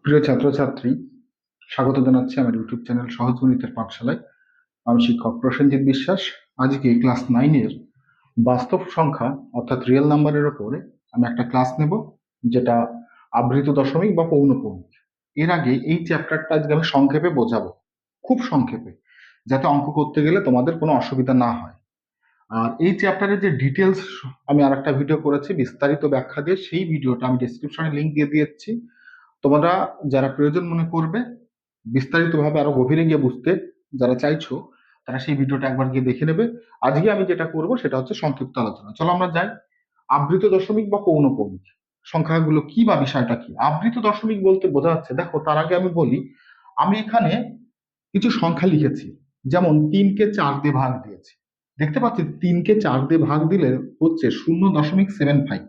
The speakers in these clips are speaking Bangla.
প্রিয় ছাত্রছাত্রী, স্বাগত জানাচ্ছি আমার ইউটিউব চ্যানেল সহজ গণিতের পাঠশালায়। আমি শিক্ষক প্রসেনজিৎ বিশ্বাস। আজকে ক্লাস 9-এর বাস্তব সংখ্যা অর্থাৎ রিয়েল নাম্বারের ওপরে আমি একটা ক্লাস নেব, যেটা আবৃত দশমিক বা পৌনঃপুনিক। এর আগে এই চ্যাপ্টারটা আজকে আমি সংক্ষেপে বোঝাবো, খুব সংক্ষেপে, যাতে অঙ্ক করতে গেলে তোমাদের কোনো অসুবিধা না হয়। আর এই চ্যাপ্টারের যে ডিটেলস, আমি আর একটা ভিডিও করেছি বিস্তারিত ব্যাখ্যা দিয়ে, সেই ভিডিওটা আমি ডেসক্রিপশনে লিঙ্ক দিয়ে দিয়েছি। তোমরা যারা প্রয়োজন মনে করবে বিস্তারিতভাবে আরো গভীরে গিয়ে বুঝতে, যারা চাইছো তারা সেই ভিডিওটা একবার গিয়ে দেখে নেবে। আজকে আমি যেটা করব সেটা হচ্ছে সংক্ষিপ্ত আলোচনা। চলো আমরা যাই। আবৃত দশমিক বা পৌনঃপুনিক সংখ্যাগুলো কি বা বিষয়টা কি। আবৃত দশমিক বলতে বোঝা যাচ্ছে, দেখো তার আগে আমি বলি, আমি এখানে কিছু সংখ্যা লিখেছি। যেমন 3কে 4 দিয়ে ভাগ দিয়েছি, দেখতে পাচ্ছি 3কে 4 দিয়ে ভাগ দিলে হচ্ছে 0.75,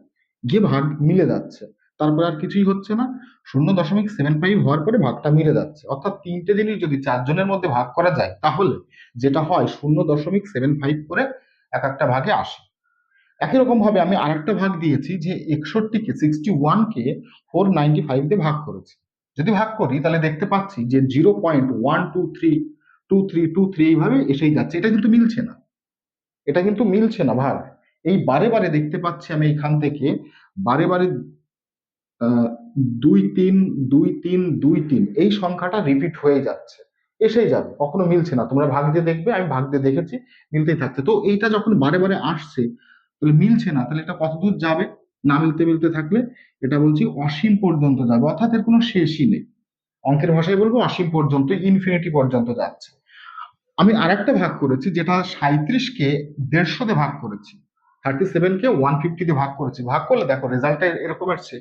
গিয়ে ভাগ মিলে যাচ্ছে, তারপরে আর কিছুই হচ্ছে না। 0.75 হওয়ার পরে ভাগটা মিলে যাচ্ছে, অর্থাৎ তিনটে জিনিস যদি 4 জনের মধ্যে ভাগ করা যায় তাহলে যেটা হয় 0.75 করে এক একটা ভাগে আসে। একই রকম ভাবে আমি আরেকটা ভাগ দিয়েছি যে 61কে 495 দিয়ে ভাগ করেছি। যদি ভাগ করি তাহলে দেখতে পাচ্ছি যে 0.1232323 এইভাবে এসেই যাচ্ছে। এটা কিন্তু মিলছে না, এটা কিন্তু মিলছে না ভাগ। এই বারে বারে দেখতে পাচ্ছি আমি এখান থেকে বারে বারে 2 3 2 3 2 3 এই সংখ্যাটা রিপিট হয়ে যাচ্ছে, এসেই যাবে, কখনো মিলছে না। তোমরা ভাগ দিয়ে দেখবে, আমি ভাগ দিয়ে দেখেছি, মিলতেই থাকছে। তো এইটা যখন বারে বারে আসছে তাহলে মিলছে না, তাহলে এটা কত দূর যাবে? না মিলতে মিলতে থাকলে এটা বলছি অসীম পর্যন্ত যাবে, অর্থাৎ এর কোনো শেষই নেই। অঙ্কের ভাষায় বলবো অসীম পর্যন্ত, ইনফিনিটি পর্যন্ত যাচ্ছে। আমি আরেকটা ভাগ করেছি, যেটা 37কে 150 দিয়ে ভাগ করেছি, 37কে 150 দিয়ে ভাগ করেছি। ভাগ করলে দেখো রেজাল্টটা এরকম আসছে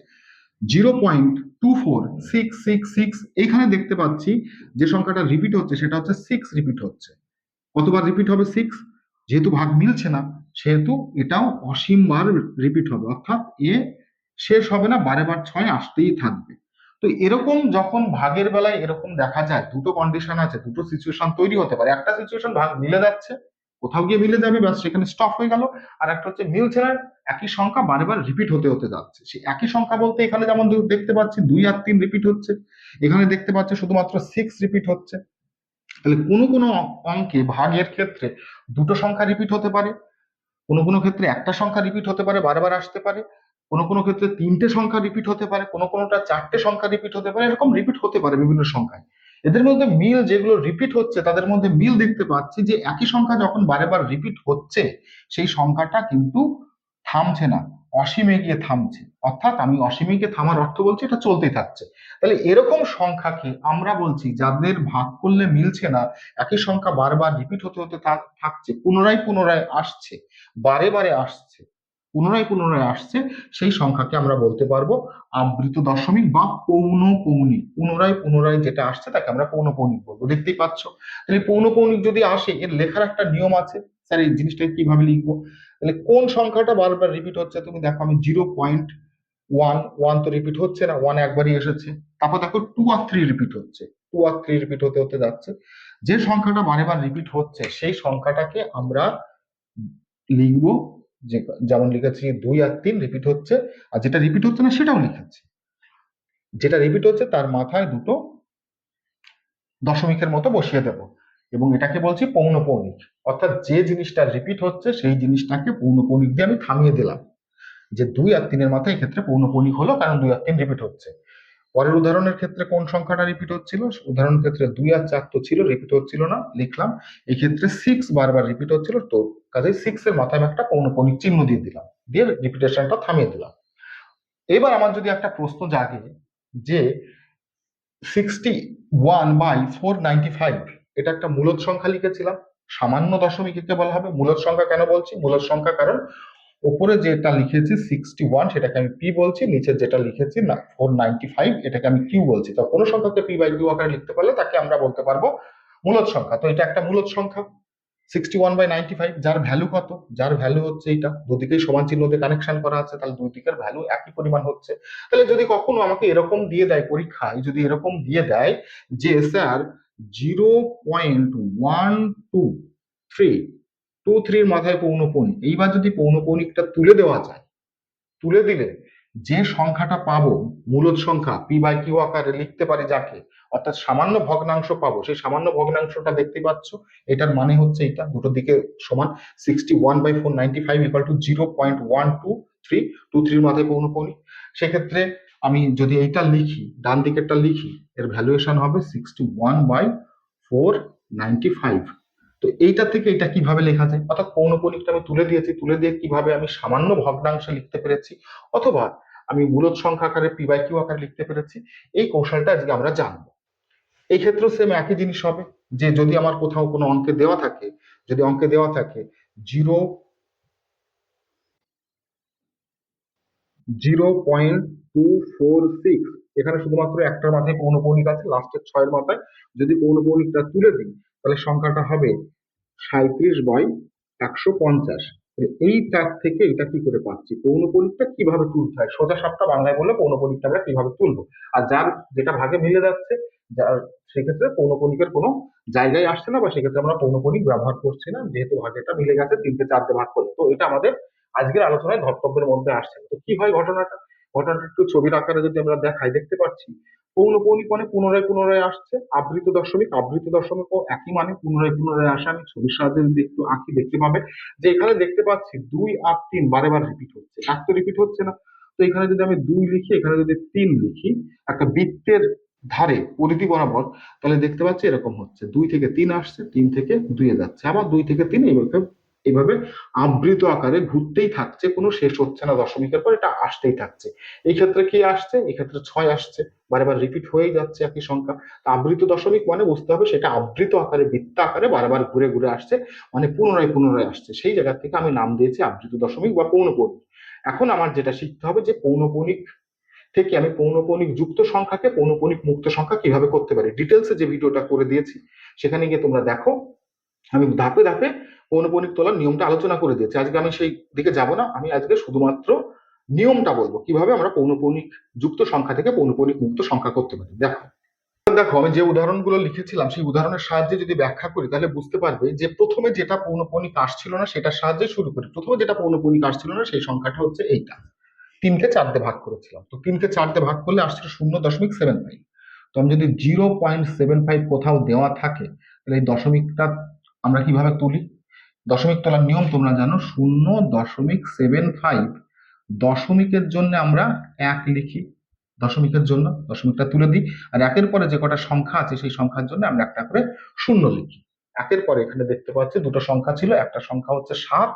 0.24666। এইখানে দেখতে পাচ্ছি যে সংখ্যাটা রিপিট হচ্ছে সেটা হচ্ছে 6 রিপিট হচ্ছে। কতবার রিপিট হবে? 6। যেহেতু ভাগ মিলছে না সেহেতু এটাও অসীম বার রিপিট হবে, অর্থাৎ এ শেষ হবে না, বারে বার 6 আসতেই থাকবে। তো এরকম যখন ভাগের বেলায় এরকম দেখা যায়, দুটো কন্ডিশন আছে, দুটো সিচুয়েশন তৈরি হতে পারে। একটা সিচুয়েশন ভাগ মিলে যাচ্ছে, কোথাও গিয়ে মিলে যাবে, ব্যাস সেখানে স্টপ হয়ে গেল। আর একটা হচ্ছে মিলছে না, একই সংখ্যা বারে বার রিপিট হতে হতে যাচ্ছে। সেই একই সংখ্যা বলতে এখানে যেমন দেখতে পাচ্ছি 2 আর 3 রিপিট হচ্ছে, এখানে দেখতে পাচ্ছি শুধুমাত্র 6 রিপিট হচ্ছে। তাহলে কোনো কোনো অঙ্কে ভাগের ক্ষেত্রে দুটো সংখ্যা রিপিট হতে পারে, কোনো কোনো ক্ষেত্রে একটা সংখ্যা রিপিট হতে পারে, বারবার আসতে পারে, কোনো কোনো ক্ষেত্রে তিনটে সংখ্যা রিপিট হতে পারে, কোনো কোনোটা চারটে সংখ্যা রিপিট হতে পারে, এরকম রিপিট হতে পারে বিভিন্ন সংখ্যায়। এদের মধ্যে মিল যেগুলো রিপিট হচ্ছে তাদের মধ্যে মিল দেখতে পাচ্ছি যে একই সংখ্যা যখন বারে বার রিপিট হচ্ছে সেই সংখ্যাটা কিন্তু থামছে না, অসীমে গিয়ে থামছে। অর্থাৎ আমি অসীমে গিয়ে থামার অর্থ বলছি এটা চলতেই থাকছে। তাহলে এরকম সংখ্যাকে আমরা বলছি যাদের ভাগ করলে মিলছে না, একই সংখ্যা বারবার রিপিট হতে হতে থাকছে, পুনরায় পুনরায় আসছে, বারে বারে আসছে, পুনরায় পুনরায় আসছে, সেই সংখ্যাকে আমরা বলতে পারবো আবৃত দশমিক বা পৌনঃপুনিক। পুনরায় পুনরায় যেটা আসছে তাকে আমরা পৌনঃপুনিক বলবো। দেখতেই পাচ্ছ। তাহলে পৌনঃপুনিক যদি আসে এর লেখার একটা নিয়ম আছে। স্যার এই জিনিসটা কিভাবে লিখবো? তাহলে কোন সংখ্যাটা বারবার রিপিট হচ্ছে? তুমি দেখো, আমি 0.11 তো রিপিট হচ্ছে না, 1 একবারই এসেছে। তারপর দেখো 2 আর 3 রিপিট হচ্ছে, 2 আর 3 রিপিট হতে হতে যাচ্ছে। যে সংখ্যাটা বারে বার রিপিট হচ্ছে সেই সংখ্যাটাকে আমরা লিখবো, যে যেমন লিখেছি 2 আর 3 রিপিট হচ্ছে, আর যেটা রিপিট হচ্ছে না সেটাও লিখেছি। যেটা রিপিট হচ্ছে তার মাথায় দুটো দশমিকের মতো বসিয়ে দেব, এবং এটাকে বলছি পৌনঃপুনিক। অর্থাৎ যে জিনিসটা রিপিট হচ্ছে সেই জিনিসটাকে পৌনঃপুনিক দিয়ে আমি থামিয়ে দিলাম, যে 2 আর 3 এর মাথায় এক্ষেত্রে পৌনঃপুনিক হলো, কারণ 2 আর 3 রিপিট হচ্ছে। পরের উদাহরণের ক্ষেত্রে কোন সংখ্যাটা রিপিট হচ্ছিল? উদাহরণের ক্ষেত্রে 2 আর 4 তো ছিল, রিপিট হচ্ছিল না, লিখলাম। এই ক্ষেত্রে 6 বারবার রিপিট হচ্ছিল, তো কাজে 6 এর মাথায় আমি একটা পৌনঃপুনিক চিহ্ন দিয়ে দিলাম, দিয়ে রিপিটেশনটা থামিয়ে দিলাম। এবার আমার যদি একটা প্রশ্ন জাগে যে 61/495, এটা একটা মূলদ সংখ্যা লিখেছিলাম, সামান্য দশমিক একে বলা হবে মূলদ সংখ্যা। কেন বলছি মূলদ সংখ্যা? কারণ উপরে যেটা লিখেছি 61 সেটাকে আমি পি বলছি, নিচে যেটা লিখেছি না 495 এটাকে আমি কিউ বলছি। তো কোনো সংখ্যাকে পি বাই কিউ আকারে লিখতে পারলে তাকে আমরা বলতে পারবো মূলদ সংখ্যা। তো এটা একটা মূলদ সংখ্যা 61/95, যার ভ্যালু কত? যার ভ্যালু হচ্ছে এটা, দুদিকেই সমান চিহ্ন দিয়ে কানেকশন করা আছে, তাহলে দুই দিকের ভ্যালু একই পরিমাণ হচ্ছে। তাহলে যদি কখনো আমাকে এরকম দিয়ে দেয় পরীক্ষায়, যদি এরকম দিয়ে দেয় যে স্যার 0.1223 মাথায় পৌনঃপুনিক, এইবার যদি পৌনঃপুনিকটা তুলে দেওয়া যায়, তুলে দিলে যে সংখ্যাটা পাবো মূলদ সংখ্যা পি বাই কিউ আকারে লিখতে পারি যাকে, অর্থাৎ সামান্য ভগ্নাংশ পাবো, সেই সামান্য ভগ্নাংশটা দেখতে পাচ্ছ, এটার মানে হচ্ছে এটা দুটো দিকে সমান, 61/495 ইকুয়াল টু 0.1232 মাথায় পৌনঃপুনিক। সেক্ষেত্রে আমি যদি এইটা লিখি, ডান দিকেরটা লিখি, এর ভ্যালুয়েশন হবে 61/495। তো এইটা থেকে এটা কিভাবে লেখা যায়, অর্থাৎ পৌনঃপুনিকটা আমি তুলে দিয়েছি, তুলে দিয়ে কিভাবে আমি সামান্য ভগ্নাংশে লিখতে পেরেছি, অথবা আমি মূলদ সংখ্যা আকারে পি বাই কিউ আকারে লিখতে পেরেছি, এই কৌশলটা আজকে আমরা জানবো। এই ক্ষেত্রেও সেম একই জিনিস হবে, যে যদি আমার কোথাও কোনো অঙ্কে দেওয়া থাকে, যদি অঙ্কে দেওয়া থাকে 0.246, এখানে শুধুমাত্র একটার মাথায় পৌনঃপুনিক আছে, লাস্টের 6 এর মাথায় যদি পৌনঃপুনিকটা তুলে দিই, তাহলে সংখ্যাটা হবে 37/150। এইটার থেকে এটা কি করে পাচ্ছি, পৌনঃপুনিকটা কিভাবে তুলতে হয়, সোজা সাপটা বাংলায় বললে পৌনঃপুনিকটা আমরা কিভাবে তুলবো। আর যার যেটা ভাগে মিলে যাচ্ছে, যার সেক্ষেত্রে পৌনঃপুনিকের কোনো জায়গায় আসছে না, বা সেক্ষেত্রে আমরা পৌনঃপুনিক ব্যবহার করছি না, যেহেতু ভাগেটা মিলে গেছে 3 তে 4 দিয়ে ভাগ করলে। তো এটা আমাদের আজকের আলোচনায় ধর্তব্যের মধ্যে আসছে না। তো কি হয় ঘটনাটা, ঘটনাটা একটু ছবির আকারে যদি আমরা দেখাই, দেখতে পাচ্ছি পৌনঃপুনিক মানে পুনরায় পুনরায় আসছে, আবৃত দশমিক, আবৃত দশমিক ও একই মানে পুনরায় পুনরায় আসে। আমি ছবির সাহায্যে যদি একটু আঁকি, দেখতে পাবে যে এখানে দেখতে পাচ্ছি 2 আর 3 বারে বার রিপিট হচ্ছে, এক তো রিপিট হচ্ছে না। তো এখানে যদি আমি 2 লিখি, এখানে যদি 3 লিখি, একটা বৃত্তের ধারে পরিধি বরাবর, তাহলে দেখতে পাচ্ছি এরকম হচ্ছে, 2 থেকে 3 আসছে, 3 থেকে 2 এ যাচ্ছে, আবার 2 থেকে 3, এইভাবে এইভাবে আবৃত আকারে ঘুরতেই থাকছে, কোনো শেষ হচ্ছে না, দশমিকের পর এটা আসতেই থাকছে। এই ক্ষেত্রে কি আসছে, এই ক্ষেত্রে 6 আসছে, বারে বার রিপিট হয়েই যাচ্ছে একই সংখ্যা। আবৃত দশমিক মানে বুঝতে হবে সেটা আবৃত আকারে, বৃত্ত আকারে বারবার ঘুরে ঘুরে আসছে, মানে পুনরায় পুনরায় আসছে, সেই জায়গা থেকে আমি নাম দিয়েছি আবৃত দশমিক বা পৌনঃপুনিক। এখন আমার যেটা শিখতে হবে যে পৌনঃপুনিক থেকে আমি পৌনঃপুনিক যুক্ত সংখ্যাকে পৌনঃপুনিক মুক্ত সংখ্যা কিভাবে করতে পারি। ডিটেলসে যে ভিডিওটা করে দিয়েছি সেখানে গিয়ে তোমরা দেখো, আমি ধাপে ধাপে পৌনঃপুনিক তোলার নিয়মটা আলোচনা করে দিয়েছি। আজকে আমি সেই দিকে যাব না, আমি আজকে শুধুমাত্র নিয়মটা বলবো কিভাবে আমরা পৌনঃপুনিক যুক্ত সংখ্যা থেকে পৌনঃপুনিক মুক্ত সংখ্যা করতে পারি। দেখো, দেখো আমি যে উদাহরণগুলো লিখেছিলাম সেই উদাহরণের সাহায্যে যদি ব্যাখ্যা করি, তাহলে বুঝতে পারবে যে প্রথমে যেটা পৌনঃপুনিক আসছিল না সেটার সাহায্যে শুরু করি। প্রথমে যেটা পৌনঃপুনিক আসছিল না সেই সংখ্যাটা হচ্ছে এইটা, 3কে 4 দিয়ে ভাগ করেছিলাম। তো 3কে 4 দিয়ে ভাগ করলে আসছিল 0.75। তো আমি যদি 0.75 কোথাও দেওয়া থাকে, তাহলে এই দশমিকটা আমরা কিভাবে তুলি, দশমিক তোলার নিয়ম তোমরা জানো, 0.75 দশমিকের জন্য আমরা 1 লিখি, দশমিকের জন্য দশমিকটা তুলে দিই, আর একের পরে যে কটা সংখ্যা আছে সেই সংখ্যার জন্য আমরা একটা করে শূন্য লিখি। একের পরে এখানে দেখতে পাচ্ছি দুটো সংখ্যা ছিল, একটা সংখ্যা হচ্ছে 7,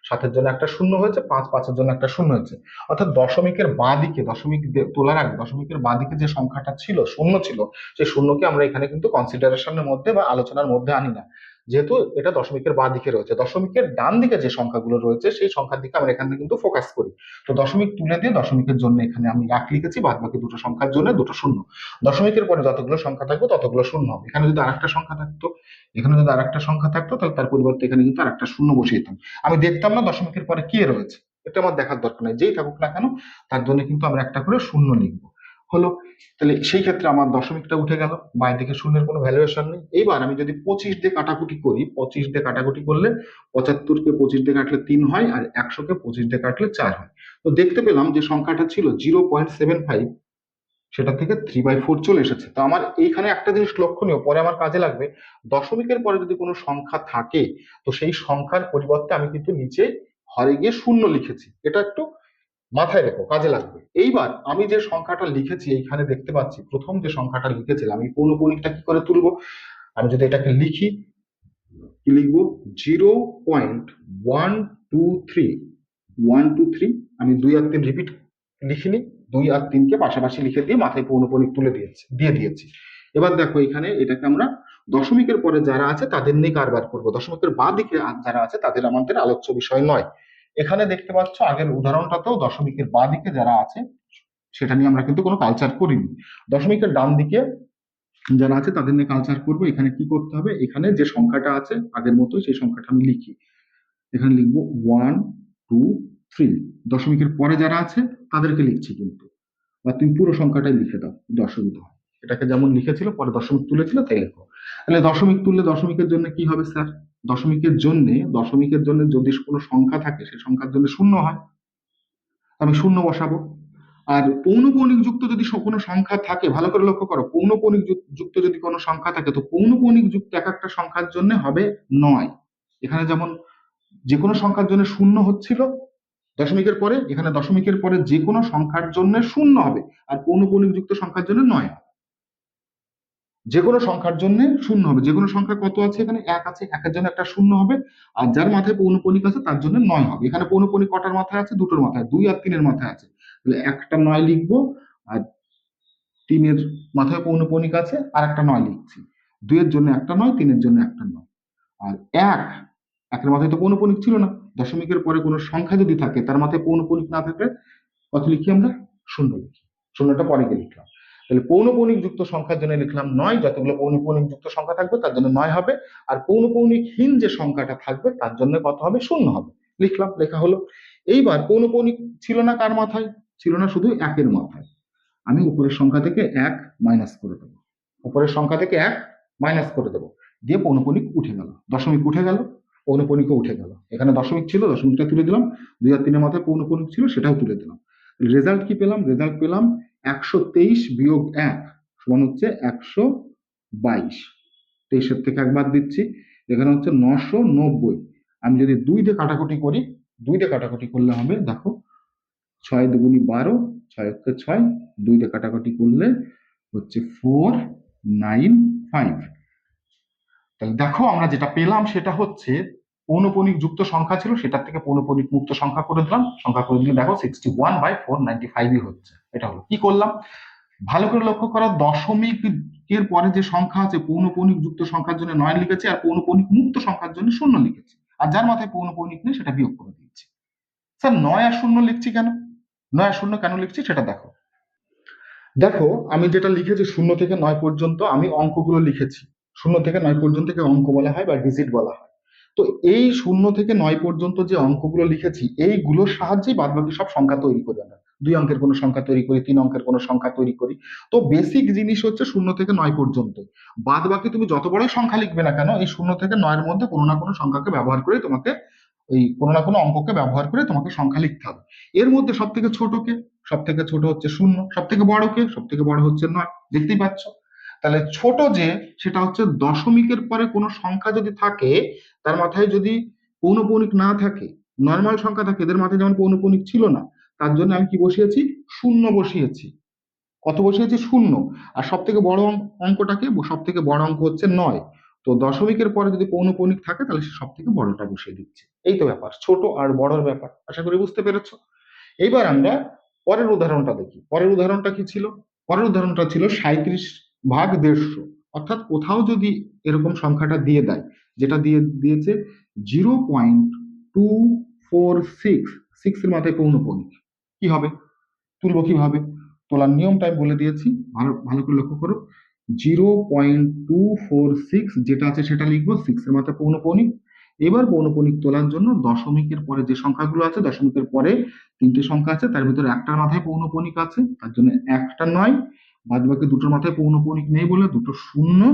7-এর জন্য একটা শূন্য হয়েছে, 5, 5-এর জন্য একটা শূন্য হয়েছে। অর্থাৎ দশমিকের বাঁ দিকে, দশমিক তোলার আগে দশমিকের বাঁ দিকে যে সংখ্যাটা ছিল, শূন্য ছিল, সেই শূন্যকে আমরা এখানে কিন্তু কনসিডারেশনের মধ্যে বা আলোচনার মধ্যে আনি না, যেহেতু এটা দশমিকের বাঁ দিকে রয়েছে। দশমিকের ডান দিকে যে সংখ্যাগুলো রয়েছে সেই সংখ্যার দিকে আমরা এখানে কিন্তু ফোকাস করি। তো দশমিক তুলে দিয়ে দশমিকের জন্য এখানে আমি 1 লিখেছি, বাদ বাকি দুটো সংখ্যার জন্য দুটো শূন্য। দশমিকের পরে যতগুলো সংখ্যা থাকবে ততগুলো শূন্য হবে। এখানে যদি আরেকটা সংখ্যা থাকতো, এখানে যদি আরেকটা সংখ্যা থাকতো, তাহলে তার পরিবর্তে এখানে কিন্তু আরেকটা শূন্য বসিয়ে দিতাম। আমি দেখতাম না দশমিকের পরে কি রয়েছে, এটা আমার দেখার দরকার নেই, যেই থাকুক না কেন তার জন্য কিন্তু আমরা একটা করে শূন্য লিখবো। হলো, তাহলে সেই ক্ষেত্রে আমার দশমিকটা উঠে গেল, বাইরে দিকে শূন্যের কোনো ভ্যালুয়েশন নেই। এইবার আমি যদি 25 দিয়ে কাটাকুটি করি, 25 দিয়ে কাটাকুটি করলে 75-কে 25 দিয়ে কাটলে 3 হয়, আর 100-কে 25 দিয়ে কাটলে 4 হয়। তো দেখতে পেলাম যে সংখ্যাটা ছিল 0.75, সেটা থেকে 3/4 চলে এসেছে। তো আমার এইখানে একটা জিনিস লক্ষণীয়, পরে আমার কাজে লাগবে, দশমিকের পরে যদি কোনো সংখ্যা থাকে, তো সেই সংখ্যার পরিবর্তে আমি কিন্তু নিচে হরে গিয়ে শূন্য লিখেছি, এটা একটু মাথায় রেখো, কাজে লাগবে। এইবার আমি যে সংখ্যাটা লিখেছি, এইখানে দেখতে পাচ্ছি প্রথম যে সংখ্যাটা লিখেছিলাম, এই পৌনঃপুনিকটা কি করে তুলবো, আমি যদি এটাকে লিখি, কি লিখবো, 0.123, আমি 2 আর 3 রিপিট লিখিনি, 2 আর 3-কে পাশাপাশি লিখে দিয়ে মাথায় পৌনঃপুনিক তুলে দিয়েছি। এবার দেখো এখানে এটাকে আমরা দশমিকের পরে যারা আছে তাদের নিয়ে কারবার করবো, দশমিকের বাঁ দিকে যারা আছে তাদের আমাদের আলোচ্য বিষয় নয়। এখানে দেখতে পাচ্ছ আগের উদাহরণটাতেও দশমিকের বাঁ দিকে যারা আছে সেটা নিয়ে আমরা কিন্তু কোনো কালচার করিনি। দশমিকের ডান দিকে যারা আছে তাদের নিয়ে কালচার করবো। এখানে কি করতে হবে, এখানে যে সংখ্যাটা আছে আগের মতো সেই সংখ্যাটা আমি লিখি, এখানে লিখবো 1, 2, 3। দশমিকের পরে যারা আছে তাদেরকে লিখছি কিন্তু, বা তুমি পুরো সংখ্যাটাই লিখে দাও, অসুবিধা হয়, এটাকে যেমন লিখেছিল পরে দশমিক তুলেছিল তাই লেখো। তাহলে দশমিক তুললে দশমিকের জন্য কি হবে স্যার, দশমিকের জন্য যদি কোনো সংখ্যা থাকে সেই সংখ্যার জন্য শূন্য হয়, আমি শূন্য বসাবো। আর পৌনঃপুনিক যুক্ত যদি কোনো সংখ্যা থাকে, ভালো করে লক্ষ্য করো, পৌনঃপুনিক যুক্ত যদি কোনো সংখ্যা থাকে, তো পৌনঃপুনিক যুক্ত এক একটা সংখ্যার জন্য হবে 9। এখানে যেমন যে কোনো সংখ্যার জন্য শূন্য হচ্ছিল দশমিকের পরে, এখানে দশমিকের পরে যে কোনো সংখ্যার জন্য শূন্য হবে, আর পৌনঃপুনিক যুক্ত সংখ্যার জন্য 9। যে কোনো সংখ্যার জন্য শূন্য হবে, যে কোনো সংখ্যা কত আছে, এখানে 1 আছে, 1-এর জন্য একটা শূন্য হবে, আর যার মাথায় পৌনঃপুনিক আছে তার জন্য 9 হবে। এখানে পৌনঃপুনিক কটার মাথায় আছে? দুটোর মাথায়, 2 আর 3-এর মাথায় আছে, তাহলে একটা 9 লিখবো, আর 3-এর মাথায় পৌনঃপুনিক আছে আর একটা 9 লিখছি। 2-এর জন্য একটা 9, 3-এর জন্য একটা 9। আর 1-এর মাথায় তো পৌনঃপুনিক ছিল না, দশমিকের পরে কোনো সংখ্যা যদি থাকে তার মাথায় পৌনঃপুনিক না থাকলে কত লিখি আমরা? শূন্য লিখি, শূন্যটা পরে গিয়ে লিখলাম। তাহলে পৌনঃপুনিক যুক্ত সংখ্যার জন্য লিখলাম 9, যতগুলো পৌনঃপুনিক যুক্ত সংখ্যা থাকবে তার জন্য 9 হবে, আর পৌনঃপুনিকহীন যে সংখ্যাটা থাকবে তার জন্য কত হবে? শূন্য হবে। লিখলাম, লেখা হলো। এইবার পৌনঃপুনিক ছিল না কার মাথায়? ছিল না শুধু 1-এর মাথায়। আমি উপরের সংখ্যা থেকে 1 মাইনাস করে দেবো, উপরের সংখ্যা থেকে 1 মাইনাস করে দেবো, দিয়ে পৌনঃপুনিক উঠে গেল, দশমিক উঠে গেল, পৌনঃপুনিকও উঠে গেল। এখানে দশমিক ছিল, দশমিকটা তুলে দিলাম, 2 আর 3-এর মাথায় পৌনঃপুনিক ছিল, সেটাও তুলে দিলাম। রেজাল্ট কি পেলাম? রেজাল্ট পেলাম 123 বিয়োগ 1 সমান হচ্ছে 122। 23-এর থেকে একবার দিচ্ছি, এখানে হচ্ছে 990। আমি যদি 2 দিয়ে কাটাকুটি করি, 2 দিয়ে কাটাকুটি করলে হবে, দেখো 6 দুগুণী 12, 6 হচ্ছে 6, 2 দিয়ে কাটাকাটি করলে হচ্ছে 495। তাহলে দেখো আমরা যেটা পেলাম সেটা হচ্ছে পৌনঃপুনিক যুক্ত সংখ্যা ছিল, সেটার থেকে পৌনঃপুনিক মুক্ত সংখ্যা করে দিলাম, সংখ্যা করে দিলে দেখো 61/495 হচ্ছে। এটা হলো কি করলাম, ভালো করে লক্ষ্য করো, দশমিকের পরে যে সংখ্যা আছে পৌনঃপুনিক যুক্ত সংখ্যার জন্য 9 লিখেছি, আর পৌনঃপুনিক মুক্ত সংখ্যার জন্য 0 লিখেছি, আর যার মাথায় পৌনঃপুনিক নেই সেটা বিয়োগ করে দিয়েছি। স্যার 9 আর 0 লিখছি কেন? 9 আর 0 কেন লিখছি সেটা দেখো। দেখো আমি যেটা লিখেছি 0 থেকে 9 পর্যন্ত আমি অঙ্কগুলো লিখেছি। 0 থেকে 9 পর্যন্ত অঙ্ক বলা হয় বা ডিজিট বলা হয়। তো এই 0 থেকে 9 পর্যন্ত যে অঙ্কগুলো লিখেছি, এইগুলোর সাহায্যেই বাদবাকি সব সংখ্যা তৈরি করি আমরা। 2 অঙ্কের কোনো সংখ্যা তৈরি করি, 3 অঙ্কের কোনো সংখ্যা তৈরি করি। তো বেসিক জিনিস হচ্ছে 0 থেকে 9 পর্যন্ত। বাদবাকি তুমি যত বড়ই সংখ্যা লিখবে না কেন, এই 0 থেকে 9 এর মধ্যে কোনো না কোনো সংখ্যাকে ব্যবহার করে তোমাকে, এই কোনো না কোনো অঙ্ককে ব্যবহার করে তোমাকে সংখ্যা লিখতে হবে। এর মধ্যে সব থেকে ছোটকে, সব থেকে ছোট হচ্ছে 0, সব থেকে বড়কে, সব থেকে বড় হচ্ছে 9, দেখতেই পাচ্ছ। তাহলে ছোট যে, সেটা হচ্ছে দশমিকের পরে কোনো সংখ্যা যদি থাকে তার মাথায় যদি পৌনঃপুনিক না থাকে, নর্মাল সংখ্যা থাকে, এদের মাথায় যেমন পৌনঃপুনিক ছিল না, তার জন্য আমি কি বসিয়েছি? 0 বসিয়েছি। কত বসিয়েছি? 0। আর সব থেকে বড় অঙ্কটাকে, সব থেকে বড় অঙ্ক হচ্ছে 9, তো দশমিকের পরে যদি পৌনঃপুনিক থাকে তাহলে সে সব থেকে বড়টা বসিয়ে দিচ্ছে। এই তো ব্যাপার, ছোট আর বড়র ব্যাপার। আশা করি বুঝতে পেরেছো। এইবার আমরা পরের উদাহরণটা দেখি। পরের উদাহরণটা কি ছিল? পরের উদাহরণটা ছিল 37/150। অর্থাৎ কোথাও যদি এরকম সংখ্যাটা দিয়ে দেয়, যেটা দিয়েছে 0.246, 6 এর মাথায় পৌনঃপুনিক, কি হবে? তুলবো কিভাবে? তোলার নিয়মটা আমি বলে দিয়েছি, ভালো ভালো করে লক্ষ্য করো। 0.246 যেটা আছে সেটা লিখবো, 6 এর মাথায় পৌনঃপুনিক। এবার পৌনঃপুনিক তোলার জন্য দশমিকের পরে যে সংখ্যাগুলো আছে, দশমিকের পরে 3টে সংখ্যা আছে, তার ভিতরে একটার মাথায় পৌনঃপুনিক আছে, তার জন্য একটা 9, বাদ বাকি দুটোর মাথায় পৌনঃপুনিক নেই বলে দুটো 0।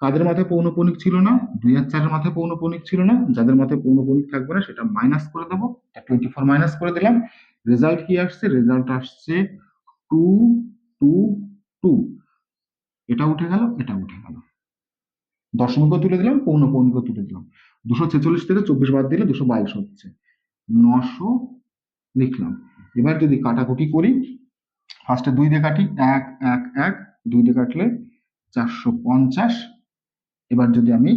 কাদের মাথায় পৌনঃপুনিক ছিল না? 2 আর 4-এর মাথায় পৌনঃপুনিক ছিল না, যাদের মাথায় পৌনঃপুনিক থাকবে না সেটা মাইনাস করে দেবো, 24 মাইনাস করে দিলাম। রেজাল্ট কি আসছে? রেজাল্ট আসছে 222। এটা উঠে গেল, এটা উঠে গেল, দশমিকও তুলে দিলাম, পৌনঃপুনিকও তুলে দিলাম। 246 থেকে 24 বাদ দিলে 222 হচ্ছে, 900 লিখলাম। এবার যদি কাটাকুটি করি, ফার্স্টে 2 দিয়ে কাটি, 1 1 1, 2 দিয়ে কাটলে 450। এবার যদি আমি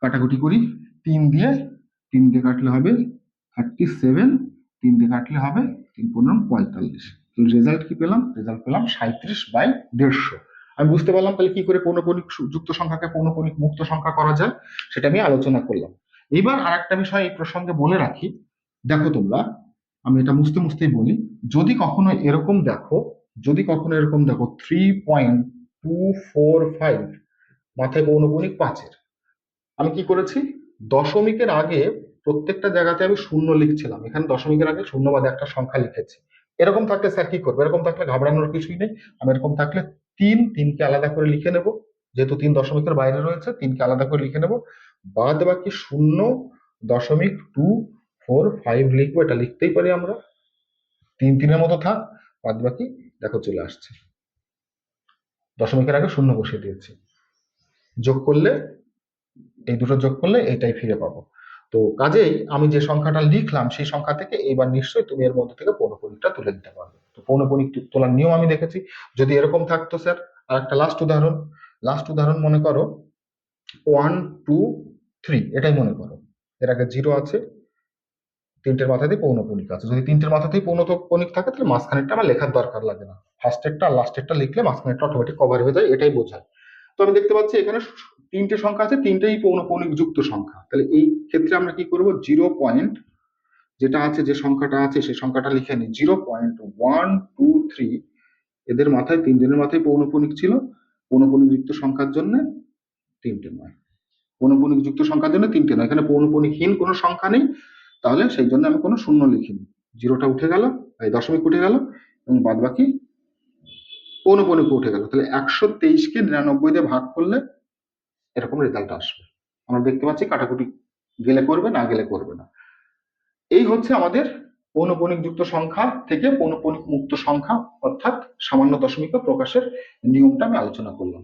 কাটাকুটি করি 3 দিয়ে, 3 দিয়ে কাটলে হবে 37, 3 দিয়ে কাটলে হবে 3 15 45। রেজাল্ট কি পেলাম? রেজাল্ট পেলাম 37/150। আমি বুঝতে পারলাম তাহলে কি করে পৌনঃপুনিক যুক্ত সংখ্যাকে পৌনঃপুনিক মুক্ত সংখ্যা করা যায়, সেটা আমি আলোচনা করলাম। এবার আরেকটা বিষয় এই প্রসঙ্গে বলে রাখি, দেখো তোমরা, আমি এটা মুছতে মুছতেই বলি, যদি কখনো এরকম দেখো, যদি কখনো এরকম দেখো 3.245 মাথায় পৌনঃপুনিক 5-এর, আমি কি করেছি? দশমিকের আগে প্রত্যেকটা জায়গাতে আমি 0 লিখছিলাম, এখানে দশমিকের আগে শূন্য বাদে একটা সংখ্যা লিখেছি। এরকম থাকলে স্যার কি করবে? এরকম থাকলে ঘাবড়ানোর কিছুই নেই। আমি এরকম থাকলে 3কে আলাদা করে লিখে নেব, যেহেতু 3 দশমিকের বাইরে রয়েছে, 3কে আলাদা করে লিখে নেব, বাদ বাকি 0.245 লিখবো, এটা লিখতেই পারি আমরা। তিন তিনের মতো থাক, বাদ বাকি দেখো চলে আসছে, দশমিকের আগে শূন্য বসিয়ে দিয়েছি, যোগ করলে এই দুটো যোগ করলে এটাই ফিরে পাবো। তো কাজেই আমি যে সংখ্যাটা লিখলাম সেই সংখ্যা থেকে এইবার নিশ্চয়ই তুমি এর মধ্যে থেকে পৌনঃপুনিকটা তুলে দিতে পারবে। তো পৌনঃপুনিক তোলার নিয়ম আমি দেখেছি। যদি এরকম থাকতো স্যার, আর একটা লাস্ট উদাহরণ মনে করো 1 2 3, এটাই মনে করো, এর আগে 0 আছে, তিনটের মাথাতেই পৌনঃপুনিক আছে। যদি তিনটের মাথাতেই পৌনঃপুনিক থাকে তাহলে মাঝখানেরটা আমার লেখার দরকার লাগে না, ফার্স্টেরটা আর লাস্টেরটা লিখলে মাঝখানেরটা অটোমেটিক কভার হয়ে যায়, এটাই বোঝায়। তো আমি দেখতে পাচ্ছি এখানে তিনটে সংখ্যা আছে, তিনটেই পৌনঃপুনিক যুক্ত সংখ্যা। তাহলে এই ক্ষেত্রে আমরা কি করব, 0. যেটা আছে, যে সংখ্যাটা আছে সেই সংখ্যাটা লিখে নিই, 0.123, এদের মাথায় তিনজনের মাথায় পৌনঃপুনিক ছিল, পৌনঃপুনিক যুক্ত সংখ্যার জন্য তিনটে নয়, পৌনঃপুনিক যুক্ত সংখ্যার জন্য তিনটে নয়, এখানে পৌনঃপুনিকহীন কোনো সংখ্যা নেই, তাহলে সেই জন্য আমি কোনো শূন্য লিখিনি, জিরোটা উঠে গেল, এই দশমিক উঠে গেল, এবং বাদ বাকি পৌনঃপুনিক উঠে গেল। তাহলে 123কে 99 দিয়ে ভাগ করলে এরকম রেজাল্ট আসবে। আমরা দেখতে পাচ্ছি কাটাকুটি গেলে করবে, না গেলে করবে না। এই হচ্ছে আমাদের পৌনঃপুনিক যুক্ত সংখ্যা থেকে পৌনঃপুনিক মুক্ত সংখ্যা অর্থাৎ সামান্য দশমিক প্রকাশের নিয়মটা আমি আলোচনা করলাম।